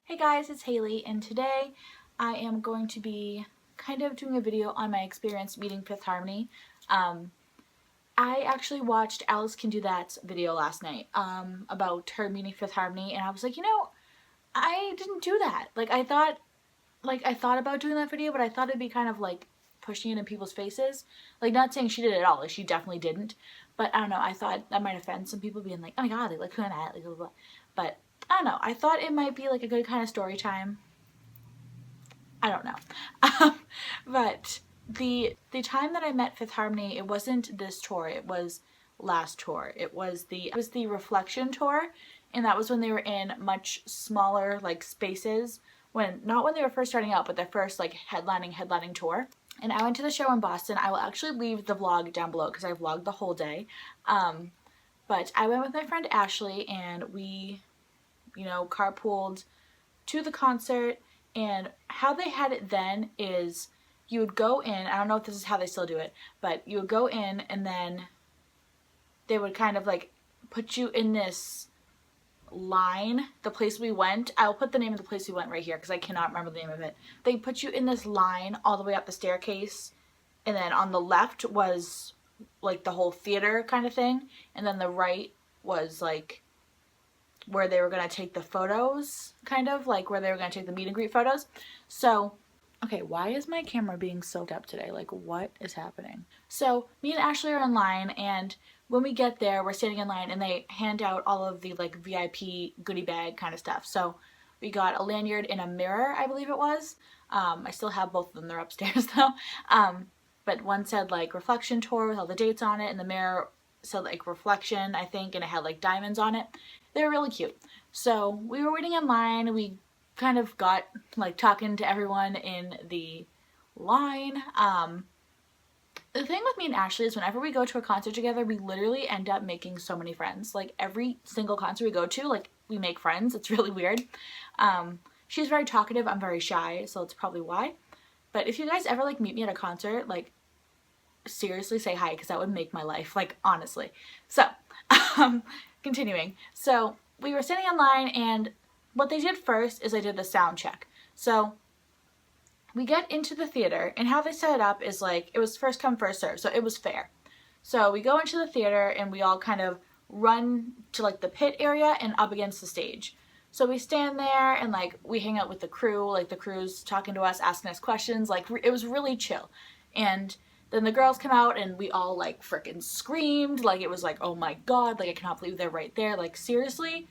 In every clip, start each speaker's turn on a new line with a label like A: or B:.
A: Hey guys, it's Haley, and today I am going to be kind of doing a video on my experience meeting Fifth Harmony. I actually watched Alice Can Do That's video last night about her meeting Fifth Harmony, and I was like, I didn't do that. I thought about doing that video, but I thought it'd be kind of like pushing it in people's faces. Not saying she did it at all, she definitely didn't. But I don't know, I thought that might offend some people being like, oh my god, who am I? Blah, blah, blah. But I don't know, I thought it might be a good kind of story time. I don't know. But the time that I met Fifth Harmony, it wasn't this tour, it was last tour. It was the Reflection tour, and that was when they were in much smaller spaces, not when they were first starting out, but their first headlining tour. And I went to the show in Boston. I will actually leave the vlog down below because I vlogged the whole day. But I went with my friend Ashley, and we carpooled to the concert. And how they had it then is you would go in, I don't know if this is how they still do it, but you would go in and then they would kind of put you in this line. The place we went, I'll put the name of the place we went right here because I cannot remember the name of it. They put you in this line all the way up the staircase, and then on the left was the whole theater kind of thing, and then the right was where they were going to take the photos, kind of where they were going to take the meet and greet photos. So, okay, why is my camera being soaked up today? What is happening? So, me and Ashley are in line, and when we get there, we're standing in line, and they hand out all of the VIP goodie bag kind of stuff. So, we got a lanyard and a mirror, I believe it was. I still have both of them, they're upstairs though. But one said Reflection Tour with all the dates on it, and the mirror said Reflection, I think, and it had diamonds on it. They were really cute. So we were waiting in line. We kind of got talking to everyone in the line. The thing with me and Ashley is whenever we go to a concert together, we literally end up making so many friends. Every single concert we go to, we make friends. It's really weird. She's very talkative. I'm very shy, so that's probably why. But if you guys ever meet me at a concert, seriously say hi, because that would make my life, honestly. So, continuing. So, we were standing in line, and what they did first is they did the sound check. So, we get into the theater, and how they set it up is it was first come, first serve, so it was fair. So, we go into the theater, and we all kind of run to the pit area and up against the stage. So we stand there, and we hang out with the crew, the crew's talking to us, asking us questions, it was really chill. And then the girls come out, and we all frickin' screamed, it was oh my god, I cannot believe they're right there, seriously,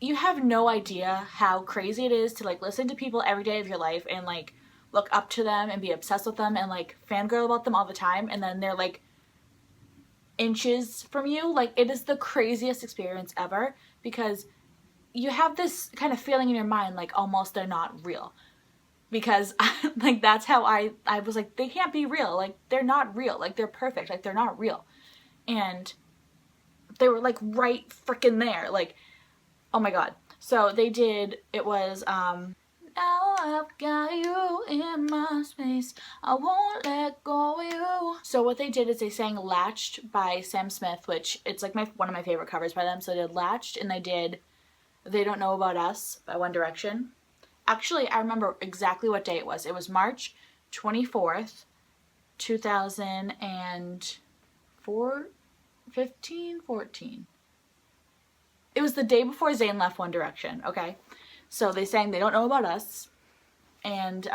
A: you have no idea how crazy it is to listen to people every day of your life and look up to them and be obsessed with them and fangirl about them all the time, and then they're inches from you. It is the craziest experience ever, because you have this kind of feeling in your mind almost they're not real. Because that's how I was they can't be real, they're not real, they're perfect, they're not real. And they were right freaking there, oh my god. So they did, it was now I've got you in my space, I won't let go of you. So what they did is they sang Latched by Sam Smith, which it's one of my favorite covers by them. So they did Latched, and they did They Don't Know About Us by One Direction. Actually, I remember exactly what day it was. It was March 24th, 2014. It was the day before Zayn left One Direction, okay? So they sang They Don't Know About Us and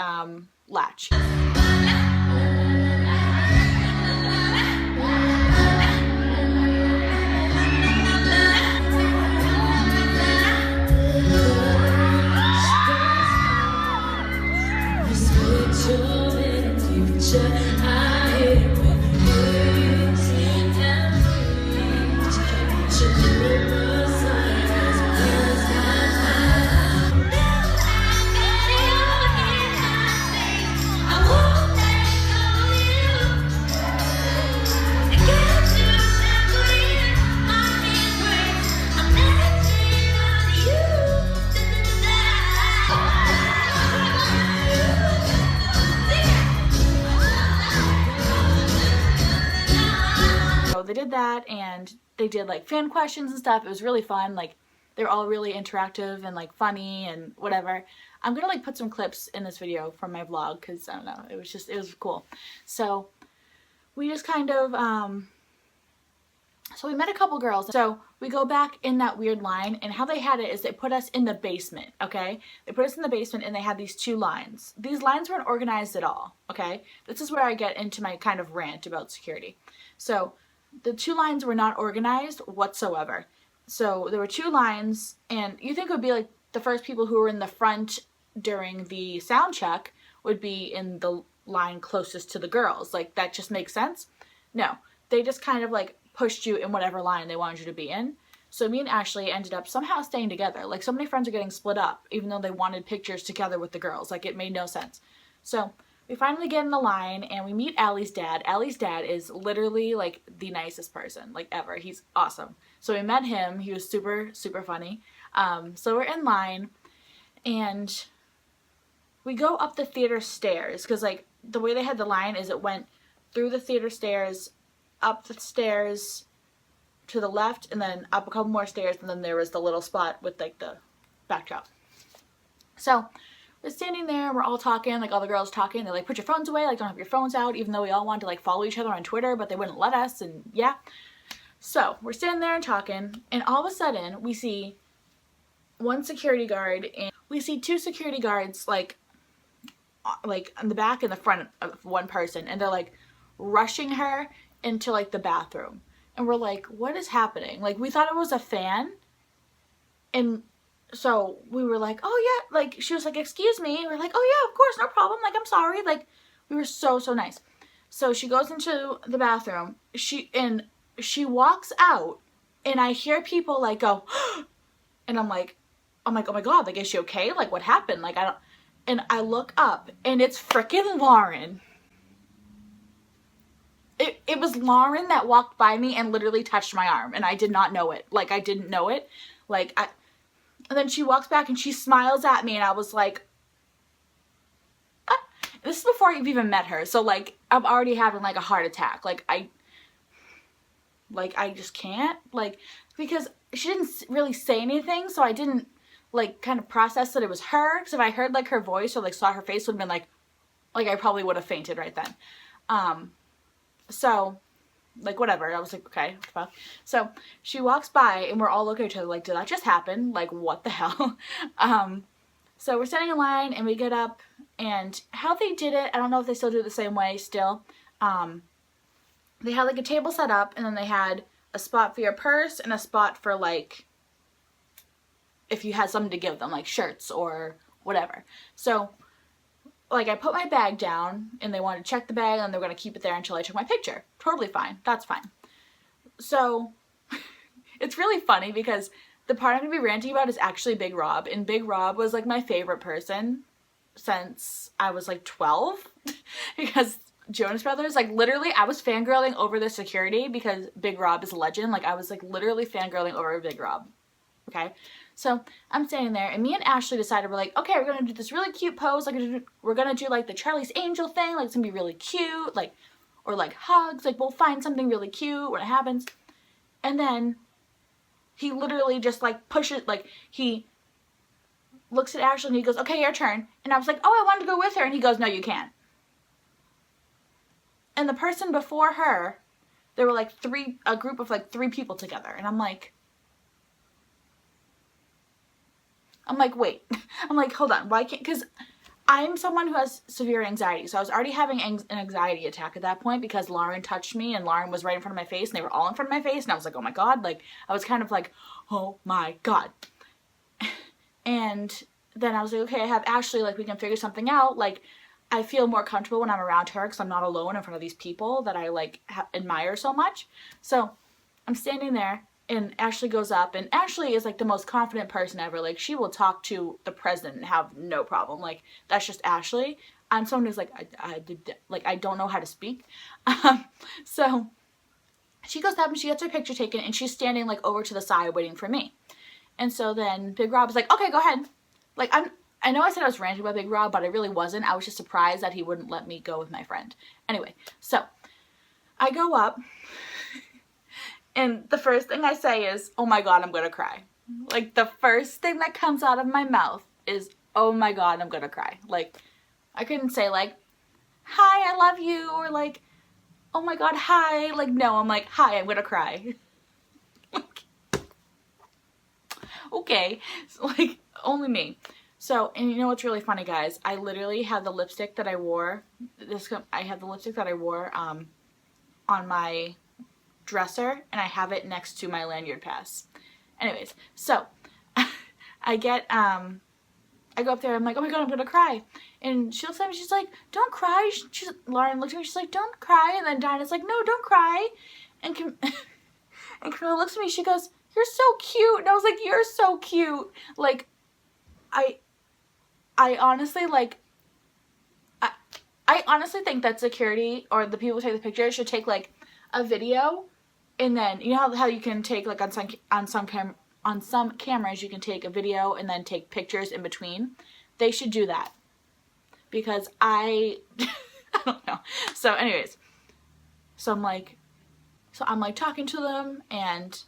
A: Latch. They did that, and they did fan questions and stuff. It was really fun. They're all really interactive and like funny and whatever. I'm gonna like put some clips in this video from my vlog because I don't know, it was cool. So we just kind of so we met a couple girls. So we go back in that weird line, and how they had it is they put us in the basement, okay? They put us in the basement and they had these 2 lines. These lines weren't organized at all, okay? This is where I get into my kind of rant about security. So the 2 lines were not organized whatsoever. So there were 2 lines, and you think it would be like the first people who were in the front during the sound check would be in the line closest to the girls. Like, that just makes sense? No. They just kind of like pushed you in whatever line they wanted you to be in. So me and Ashley ended up somehow staying together. Like, so many friends are getting split up, even though they wanted pictures together with the girls. Like, it made no sense. So we finally get in the line, and we meet Allie's dad. Allie's dad is literally, like, the nicest person, like, ever. He's awesome. So we met him. He was super, super funny. So we're in line, and we go up the theater stairs, because, like, the way they had the line is it went through the theater stairs, up the stairs to the left, and then up a couple more stairs, and then there was the little spot with like the backdrop. So we're standing there, we're all talking, like all the girls talking. They're like, put your phones away, like don't have your phones out, even though we all wanted to like follow each other on Twitter, but they wouldn't let us, and yeah. So we're standing there and talking, and all of a sudden we see one security guard, and we see 2 security guards like on the back and the front of one person, and they're like rushing her into like the bathroom. And we're like, what is happening? Like, we thought it was a fan. And so we were like, oh yeah, like she was like, excuse me. And we're like, oh yeah, of course, no problem. Like, I'm sorry. Like, we were so nice. So she goes into the bathroom. She walks out, and I hear people like go, and I'm like, oh my god, like, is she okay? Like, what happened? Like, and I look up, and it's frickin' Lauren. It was Lauren that walked by me and literally touched my arm, and I did not know it. Like, I didn't know it. Like, and then she walks back and she smiles at me, and I was like, ah. This is before I've even met her. So, like, I'm already having, like, a heart attack. Like, I just can't. Like, because she didn't really say anything, so I didn't, like, kind of process that it was her. Because if I heard, like, her voice or, like, saw her face, would have been, like, I probably would have fainted right then. So, like, whatever. I was like, okay, what the fuck? So, she walks by, and we're all looking at each other like, did that just happen? Like, what the hell? So we're standing in line, and we get up, and how they did it, I don't know if they still do it the same way still. They had, like, a table set up, and then they had a spot for your purse and a spot for, like, if you had something to give them, like shirts or whatever. So, like, I put my bag down, and they wanted to check the bag, and they were going to keep it there until I took my picture. Totally fine. That's fine. So, it's really funny because the part I'm going to be ranting about is actually Big Rob, and Big Rob was, like, my favorite person since I was, like, 12, because Jonas Brothers, like, literally, I was fangirling over the security because Big Rob is a legend. Like, I was, like, literally fangirling over Big Rob. Okay? So I'm standing there, and me and Ashley decided, we're like, okay, we're going to do this really cute pose. Like, we're going to do, like, the Charlie's Angel thing. Like, it's going to be really cute. Like, or, like, hugs. Like, we'll find something really cute when it happens. And then he literally just, like, pushes, like, he looks at Ashley, and he goes, okay, your turn. And I was like, oh, I wanted to go with her. And he goes, no, you can't. And the person before her, there were, like, a group of, like, 3 people together. And I'm like, wait. I'm like, hold on. Why can't... Because I'm someone who has severe anxiety. So I was already having an anxiety attack at that point because Lauren touched me, and Lauren was right in front of my face, and they were all in front of my face. And I was like, oh my god. Like, I was kind of like, oh my god. And then I was like, okay, I have Ashley. Like, we can figure something out. Like, I feel more comfortable when I'm around her because I'm not alone in front of these people that I, like, admire so much. So I'm standing there. And Ashley goes up, and Ashley is, like, the most confident person ever. Like, she will talk to the president and have no problem. Like, that's just Ashley. I'm someone who's, like, I don't know how to speak. So she goes up, and she gets her picture taken, and she's standing, like, over to the side waiting for me. And so then Big Rob is like, okay, go ahead. Like, I know I said I was ranting about Big Rob, but I really wasn't. I was just surprised that he wouldn't let me go with my friend. Anyway, so I go up. And the first thing I say is, oh my god, I'm going to cry. Like, the first thing that comes out of my mouth is, oh my god, I'm gonna cry. Like, I couldn't say, like, hi, I love you, or like, oh my god, hi. Like, no, I'm like, hi, I'm gonna cry. Okay, so, like, only me. So, and you know what's really funny, guys? I literally have the lipstick that I wore. I have the lipstick that I wore on my dresser, and I have it next to my lanyard pass. Anyways, so I go up there, I'm like, oh my god, I'm gonna cry. And she looks at me, she's like, don't cry. Lauren looked at me, she's like, don't cry. And then Dinah's like, no, don't cry. And and Camilla looks at me, she goes, you're so cute. And I was like, you're so cute. Like, I honestly, like, I honestly think that security or the people who take the pictures should take, like, a video, and then, you know how you can take, like, on some cameras you can take a video and then take pictures in between? They should do that. Because I don't know. So anyways, I'm like talking to them, and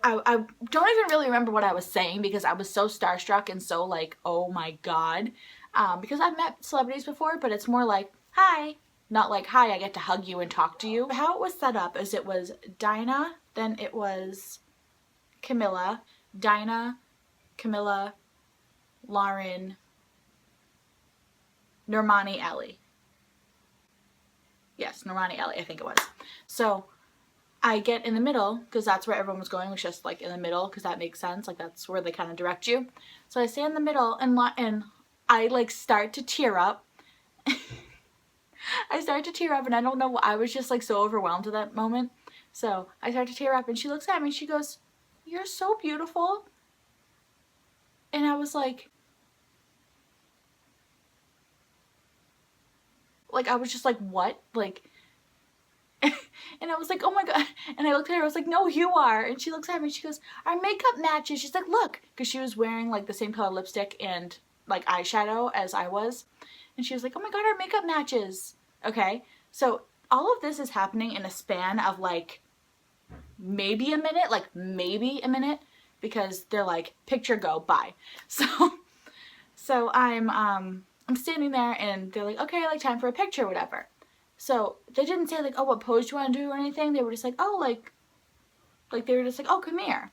A: I don't even really remember what I was saying because I was so starstruck and so like, oh my god. Because I've met celebrities before, but it's more like, hi. Not like, hi, I get to hug you and talk to you. How it was set up is it was Dinah, then it was Camilla, Dinah, Camilla, Lauren, Normani Ellie. Yes, Normani Ellie, I think it was. So I get in the middle, because that's where everyone was going, was just like in the middle, because that makes sense. Like, that's where they kind of direct you. So I stay in the middle, and I like start to tear up. I start to tear up, and I don't know, I was just like so overwhelmed at that moment. So I start to tear up, and she looks at me, and she goes, you're so beautiful. And I was like, I was just like, what? Like, and I was like, oh my god. And I looked at her, I was like, no, you are. And she looks at me, she goes, our makeup matches. She's like, look. Because she was wearing like the same color lipstick and like eyeshadow as I was. And she was like, oh my god, our makeup matches. Okay. So all of this is happening in a span of like maybe a minute. Because they're like, picture go, bye. So I'm standing there, and they're like, okay, like time for a picture, whatever. So they didn't say like, oh, what pose do you want to do or anything. They were just like, oh, like they were just like, oh, come here.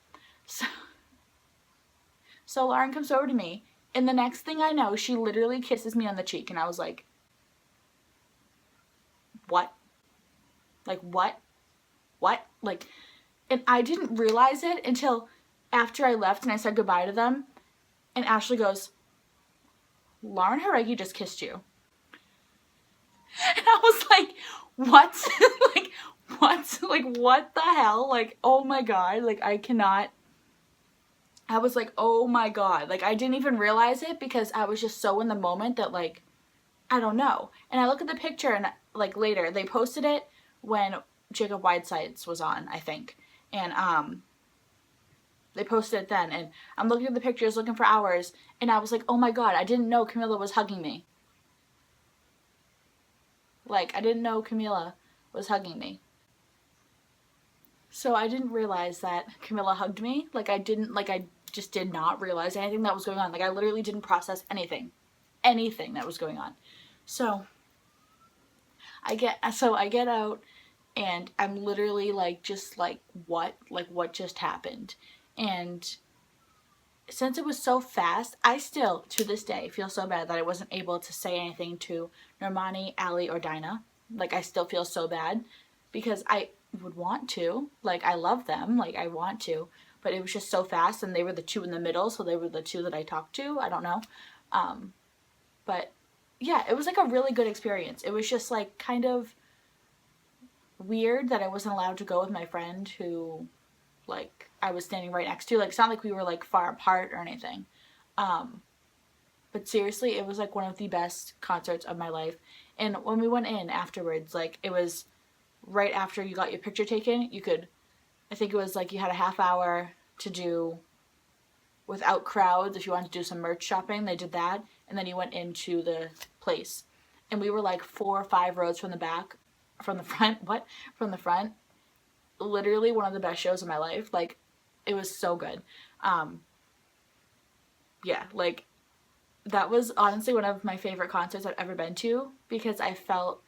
A: So Lauren comes over to me, and the next thing I know, she literally kisses me on the cheek, and I was like, what? Like, what? What? Like, and I didn't realize it until after I left and I said goodbye to them, and Ashley goes, Lauren Jauregui just kissed you. And I was like, what? Like, what? Like, what the hell? Like, oh my god. Like, I cannot. I was like, oh my god. Like, I didn't even realize it because I was just so in the moment that, like, I don't know. And I look at the picture, and, like, later, they posted it when Jacob Whitesides was on, I think. And, they posted it then. And I'm looking at the pictures, looking for hours, and I was like, oh my god, I didn't know Camilla was hugging me. Like, I didn't know Camilla was hugging me. So I didn't realize that Camilla hugged me. Like, I just did not realize anything that was going on. Like, I literally didn't process anything that was going on. So I get out, and I'm literally like, just like, what? Like, what just happened? And since it was so fast, I still, to this day, feel so bad that I wasn't able to say anything to Normani, Allie, or Dinah. Like, I still feel so bad because I would want to. Like, I love them. Like, I want to. But it was just so fast, and they were the two in the middle, so they were the two that I talked to. I don't know. But, yeah, it was, like, a really good experience. It was just, like, kind of weird that I wasn't allowed to go with my friend who, like, I was standing right next to. Like, it's not like we were, like, far apart or anything. But seriously, it was, like, one of the best concerts of my life. And when we went in afterwards, like, it was right after you got your picture taken, I think it was, like, you had a half hour to do without crowds. If you wanted to do some merch shopping, they did that. And then you went into the place. And we were, like, 4 or 5 rows from the front. Literally one of the best shows of my life. Like, It was so good. Yeah, like that was honestly one of my favorite concerts I've ever been to because I felt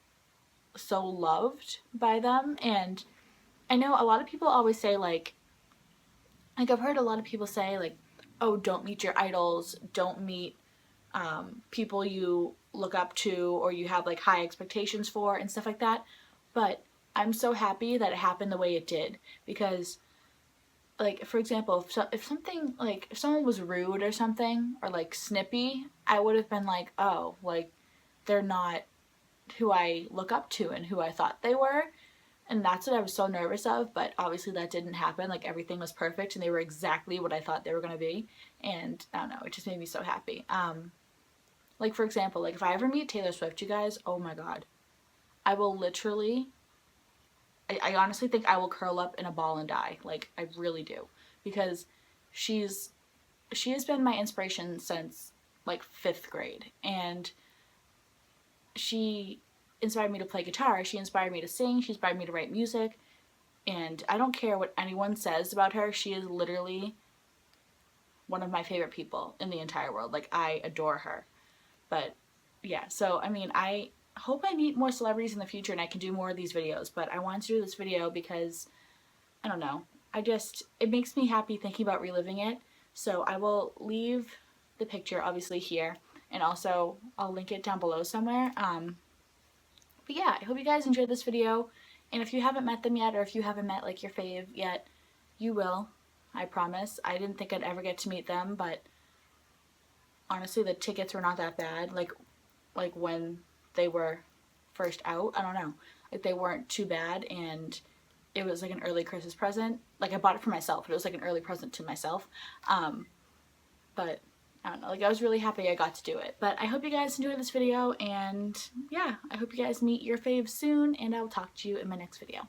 A: so loved by them. And I know a lot of people always say like I've heard a lot of people say like, oh, don't meet your idols, don't meet people you look up to or you have like high expectations for and stuff like that. But I'm so happy that it happened the way it did because like for example if something like if someone was rude or something or like snippy, I would have been like, oh, like they're not who I look up to and who I thought they were. And that's what I was so nervous of, but obviously that didn't happen. Like everything was perfect and they were exactly what I thought they were going to be. And I don't know, it just made me so happy. Like for example, like if I ever meet Taylor Swift, you guys, oh my god, I will literally, I honestly think I will curl up in a ball and die. Like I really do, because she's she has been my inspiration since like 5th grade, and she inspired me to play guitar. She inspired me to sing. She inspired me to write music. And I don't care what anyone says about her. She is literally one of my favorite people in the entire world. Like I adore her. But yeah, so I mean, I hope I meet more celebrities in the future and I can do more of these videos. But I wanted to do this video because I don't know. It makes me happy thinking about reliving it. So I will leave the picture obviously here, and also I'll link it down below somewhere. But yeah, I hope you guys enjoyed this video, and if you haven't met them yet, or if you haven't met like your fave yet, you will, I promise. I didn't think I'd ever get to meet them, but honestly the tickets were not that bad, like when they were first out. I don't know, like they weren't too bad, and it was like an early Christmas present. Like I bought it for myself, but it was like an early present to myself. But I don't know, like I was really happy I got to do it. But I hope you guys enjoyed this video, and yeah, I hope you guys meet your faves soon, and I will talk to you in my next video.